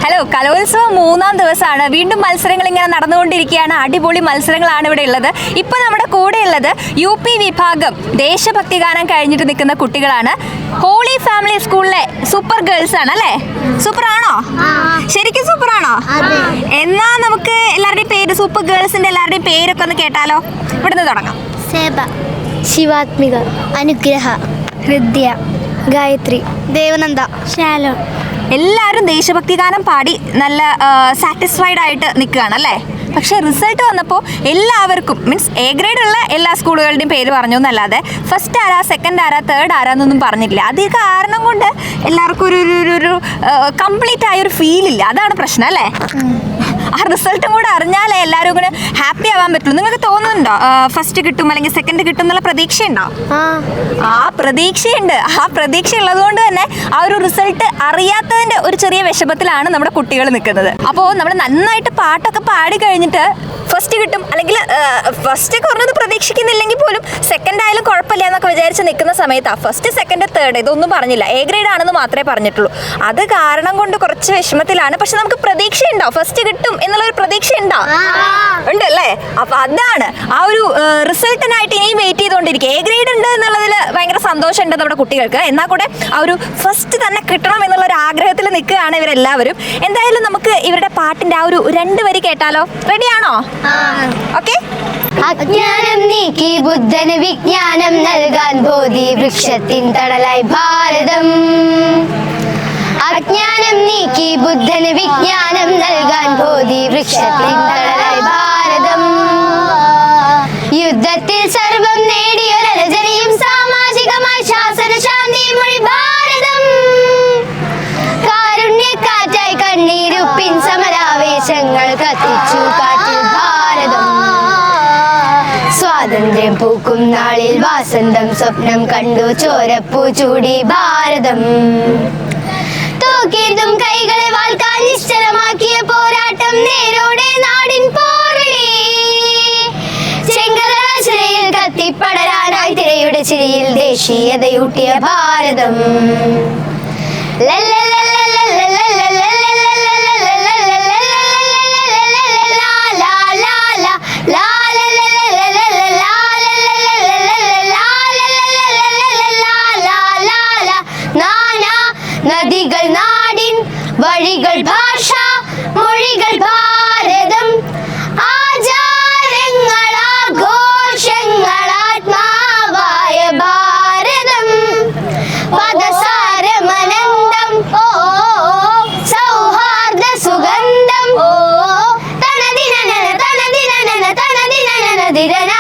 Hello, കലോത്സവം 3-ാം ദിവസമാണ്. വീണ്ടും മത്സരങ്ങൾ ഇങ്ങനെ നടന്നുകൊണ്ടിരിക്കുകയാണ്. അടിപൊളി മത്സരങ്ങളാണ് ഇവിടെ ഉള്ളത്. ഇപ്പോൾ നമ്മുടെ കൂടെ ഉള്ളത് UP വിഭാഗം ദേശഭക്തി ഗാനം കഴിഞ്ഞിട്ട് നിൽക്കുന്ന കുട്ടികളാണ്. ഹോളി ഫാമിലി സ്കൂളിലെ സൂപ്പർ ഗേൾസ് ആണ് അല്ലേ? സൂപ്പർ ആണോ? ശരിക്കും സൂപ്പർ ആണോ? എന്നാ നമുക്ക് എല്ലാവരുടെയും പേര്, സൂപ്പർ ഗേൾസിന്റെ എല്ലാവരുടെയും പേരൊക്കെ ഒന്ന് കേട്ടാലോ? ഇവിടുന്ന് തുടങ്ങാം. സേബ, ശിവാത്മിക, അനുഗ്രഹ, ഹൃദ്യ, ഗായത്രി, ദേവനന്ദ, ശാലോ. എല്ലാവരും ദേശഭക്തി ഗാനം പാടി നല്ല സാറ്റിസ്ഫൈഡ് ആയിട്ട് നിൽക്കുകയാണ് അല്ലേ? പക്ഷേ റിസൾട്ട് വന്നപ്പോൾ എല്ലാവർക്കും മീൻസ് A ഗ്രേഡ് ഉള്ള എല്ലാ സ്കൂളുകളുടെയും പേര് പറഞ്ഞു എന്നല്ലാതെ ഫസ്റ്റ് ആരാ, സെക്കൻഡ് ആരാ, തേർഡ് ആരാന്നൊന്നും പറഞ്ഞിട്ടില്ല. അത് കാരണം കൊണ്ട് എല്ലാവർക്കും ഒരു കംപ്ലീറ്റ് ആയൊരു ഫീലില്ല. അതാണ് പ്രശ്നം അല്ലേ? ആ റിസൾട്ടും കൂടെ അറിഞ്ഞാലേ എല്ലാവരും കൂടെ ഹാപ്പി ആവാൻ പറ്റുള്ളൂ. നിങ്ങൾക്ക് തോന്നുന്നുണ്ടോ ഫസ്റ്റ് കിട്ടും അല്ലെങ്കിൽ സെക്കൻഡ് കിട്ടും എന്നുള്ള പ്രതീക്ഷയുണ്ടോ? ആ പ്രതീക്ഷയുണ്ട്. ആ പ്രതീക്ഷ ഉള്ളത് കൊണ്ട് തന്നെ ആ ഒരു റിസൾട്ട് അറിയാത്തതിൻ്റെ ഒരു ചെറിയ വിഷമത്തിലാണ് നമ്മുടെ കുട്ടികൾ നിൽക്കുന്നത്. അപ്പോൾ നമ്മൾ നന്നായിട്ട് പാട്ടൊക്കെ പാടി കഴിഞ്ഞിട്ട് ഫസ്റ്റ് കിട്ടും അല്ലെങ്കിൽ ഫസ്റ്റ് കുറഞ്ഞത് പ്രതീക്ഷിക്കുന്നില്ലെങ്കിൽ പോലും സെക്കൻഡ് ആയാലും കുഴപ്പമില്ല എന്നൊക്കെ വിചാരിച്ച് നിൽക്കുന്ന സമയത്താണ് ഫസ്റ്റ്, സെക്കൻഡ്, തേർഡ് ഇതൊന്നും പറഞ്ഞില്ല. A ഗ്രേഡ് ആണെന്ന് മാത്രമേ പറഞ്ഞിട്ടുള്ളൂ. അത് കാരണം കൊണ്ട് കുറച്ച് വിഷമത്തിലാണ്. പക്ഷെ നമുക്ക് പ്രതീക്ഷയുണ്ടോ? ഫസ്റ്റ് കിട്ടും എന്നുള്ളൊരു പ്രതീക്ഷ ഉണ്ടോ? ഉണ്ടല്ലേ? അപ്പൊ അതാണ് ആ ഒരു റിസൾട്ടിനായിട്ട് ഇനിയും വെയിറ്റ് ചെയ്തുകൊണ്ടിരിക്കുക. A ഗ്രേഡ് ഉണ്ട് എന്നുള്ളതിൽ ഭയങ്കര സന്തോഷമുണ്ട് നമ്മുടെ കുട്ടികൾക്ക്. എന്നാൽ കൂടെ ആ ഒരു ഫസ്റ്റ് തന്നെ കിട്ടണം എന്നുള്ള ഒരു ആഗ്രഹത്തിൽ നിൽക്കുകയാണ് ഇവരെല്ലാവരും. എന്തായാലും നമുക്ക് ഇവരുടെ പാട്ടിന്റെ ആ ഒരു 2 വരി കേട്ടാലോ? റെഡിയാണോ? ഓക്കെ. അജ്ഞാനം നീക്കി ബുദ്ധന് വിജ്ഞാനം നൽകാൻ ബോധി വൃക്ഷത്തിൻ തണലായി ഭാരതം. അജ്ഞാനം നീക്കി ബുദ്ധന് വിജ്ഞാനം നൽകാൻ ബോധി വൃക്ഷത്തിൻ തണലായി ഭാരതം. യുദ്ധത്തിൽ സർവം നേടിയൊരജനിയും സാമാജികമായി ശാസന ശാന്തി മൊഴി ഭാരതം. കാരുണ്യക്കാറ്റായി കണ്ണീരുപ്പിൻ സമരാവേശങ്ങൾ കത്തിച്ചു കാറ്റിൽ ഭാരതം. സ്വാതന്ത്ര്യം പൂക്കും നാളിൽ വാസന്തം സ്വപ്നം കണ്ടു ചോരപ്പൂ ചൂടി ഭാരതം. തോക്കിയതും കൈകളെ വാൾക്കാൻ നിശ്ചലമാക്കിയ പോരാട്ടം നേരോടെ നാടിൻ പോർവിളി. ചെങ്കലാശിലയിൽ കത്തിപ്പടരാനായി തിരയുടെ ചിരിയിൽ ദേശീയതയൂട്ടിയ ഭാരതം. നദികൾ നാടിൻ വഴികൾ ഭാഷ മൊഴികൾ ഭാരതം. ആചാരങ്ങൾ ആഘോഷങ്ങൾ ആത്മാവായ ഭാരതം. പദസാരമനന്തം സൗഹാർദ്ദ സുഗന്ധം. തനദിനന തനദിനന തനദിനന ദിരന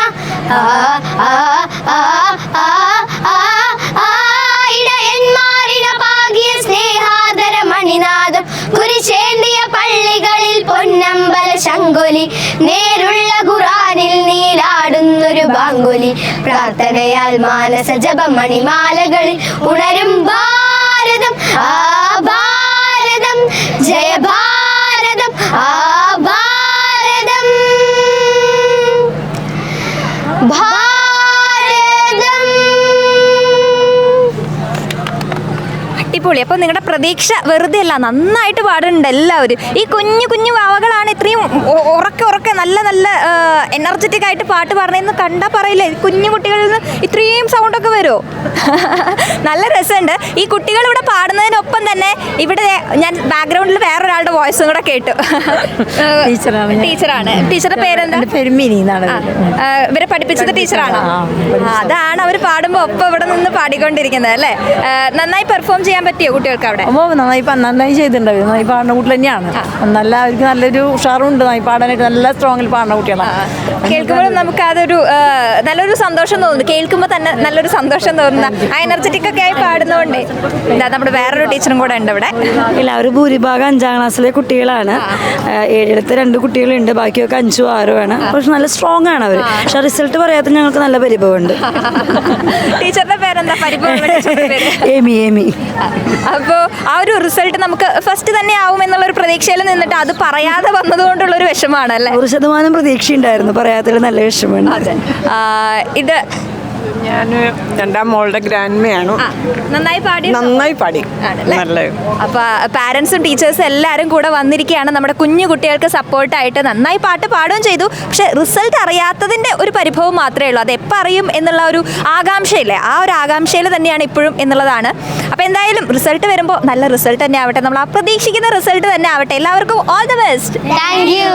കുരിശേന്തിയ പള്ളികളിൽ പൊന്നമ്പല ശങ്കുലി. നേരുള്ള ഖുറാനിൽ നീരാടുന്നൊരു ബാങ്കുലി. പ്രാർത്ഥനയാൽ മാനസ ജപം മണിമാലകളിൽ ഉണരും ഭാരതം. ആ ഭാരതം ജയ ഭാരതം. ആ ഭാരതം ഭാരതം. അടിപൊളി. അപ്പോൾ നിങ്ങളുടെ പ്രതീക്ഷ വെറുതെ അല്ല, നന്നായിട്ട് പാടുന്നുണ്ട് എല്ലാവരും. ഈ കുഞ്ഞു കുഞ്ഞു വാവകളാണ് ഇത്രയും ഉറക്കെ നല്ല നല്ല എനർജറ്റിക് ആയിട്ട് പാട്ട് പാടണമെന്ന് കണ്ടാൽ പറയില്ലേ, കുഞ്ഞു കുട്ടികളിൽ നിന്ന് ഇത്രയും സൗണ്ടൊക്കെ വരുമോ? നല്ല രസമുണ്ട്. ഈ കുട്ടികൾ ഇവിടെ പാടുന്നതിനൊപ്പം തന്നെ ഇവിടെ ഞാൻ ബാക്ക്ഗ്രൗണ്ടിൽ വേറൊരാളുടെ വോയിസും കൂടെ കേട്ടു. ടീച്ചറാണ്. ടീച്ചറുടെ പേരെന്താ? മിനി എന്നാണ്. ഇവരെ പഠിപ്പിച്ചത് ടീച്ചറാണോ? അതാണ് അവർ പാടുമ്പോൾ ഒപ്പം ഇവിടെ നിന്ന് പാടിക്കൊണ്ടിരിക്കുന്നത് അല്ലേ? നന്നായി പെർഫോം ചെയ്യാൻ പറ്റിയോ കുട്ടികൾക്ക് അവിടെ? നന്നായി ചെയ്തിട്ടുണ്ട്. നന്നായി പാടുന്ന കുട്ടി തന്നെയാണ്. നല്ല അവർക്ക് നല്ലൊരു ഉഷാറുണ്ട്. നന്നായി പാടാനായിട്ട് നല്ല സ്ട്രോങ്ങിൽ പാടുന്ന കുട്ടികളാണ്. കേൾക്കുമ്പോഴും നമുക്ക് അതൊരു നല്ലൊരു സന്തോഷം തോന്നുന്നു. കേൾക്കുമ്പോൾ തന്നെ നല്ലൊരു സന്തോഷം തോന്നുന്ന ആ എനർജറ്റിക് ഒക്കെ ആയി പാടുന്നതുകൊണ്ട്. എന്താ നമ്മുടെ വേറൊരു ടീച്ചറും കൂടെ ഉണ്ട് ഇവിടെ. എല്ലാവരും ഭൂരിഭാഗം 5ാം ക്ലാസ്സിലെ കുട്ടികളാണ്. 7ത്തെ 2 കുട്ടികളുണ്ട്. ബാക്കിയൊക്കെ 5ഉം 6ഉം ആണ്. പക്ഷെ നല്ല സ്ട്രോങ് ആണ് അവർ. പക്ഷെ റിസൾട്ട് പറയാത്ത ഞങ്ങൾക്ക് നല്ല പരിഭവമുണ്ട്. ടീച്ചറുടെ പേരെന്താ? ഏമി. അപ്പോൾ ആ ഒരു റിസൾട്ട് നമുക്ക് ഫസ്റ്റ് തന്നെ ആവും എന്നുള്ളൊരു പ്രതീക്ഷയിൽ നിന്നിട്ട് അത് പറയാതെ വന്നതുകൊണ്ടുള്ളൊരു വിഷമമാണ് അല്ലേ? 100% പ്രതീക്ഷയുണ്ടായിരുന്നു. പറയാത്തതിൽ നല്ല വിഷമമുണ്ട്. ഇത് ഞാൻ രണ്ടാം മോളുടെ ഗ്രാൻഡ്മയാണ്. നന്നായി പാടി നന്നായി പാടി. നല്ല അപ്പൊ പാരന്റ്സും ടീച്ചേഴ്സും എല്ലാവരും കൂടെ വന്നിരിക്കുകയാണ് നമ്മുടെ കുഞ്ഞു കുട്ടികൾക്ക് സപ്പോർട്ടായിട്ട്. നന്നായി പാട്ട് പാടുകയും ചെയ്തു. പക്ഷെ റിസൾട്ട് അറിയാത്തതിന്റെ ഒരു പരിഭവം മാത്രമേ ഉള്ളൂ. അത് എപ്പോൾ അറിയും എന്നുള്ള ഒരു ആകാംക്ഷയില്ലേ, ആ ഒരു ആകാംക്ഷയിൽ തന്നെയാണ് ഇപ്പോഴും എന്നുള്ളതാണ്. അപ്പോൾ എന്തായാലും റിസൾട്ട് വരുമ്പോൾ നല്ല റിസൾട്ട് തന്നെ ആവട്ടെ, നമ്മൾ ആ പ്രതീക്ഷിക്കുന്ന റിസൾട്ട് തന്നെ ആവട്ടെ. എല്ലാവർക്കും all the best. Thank you.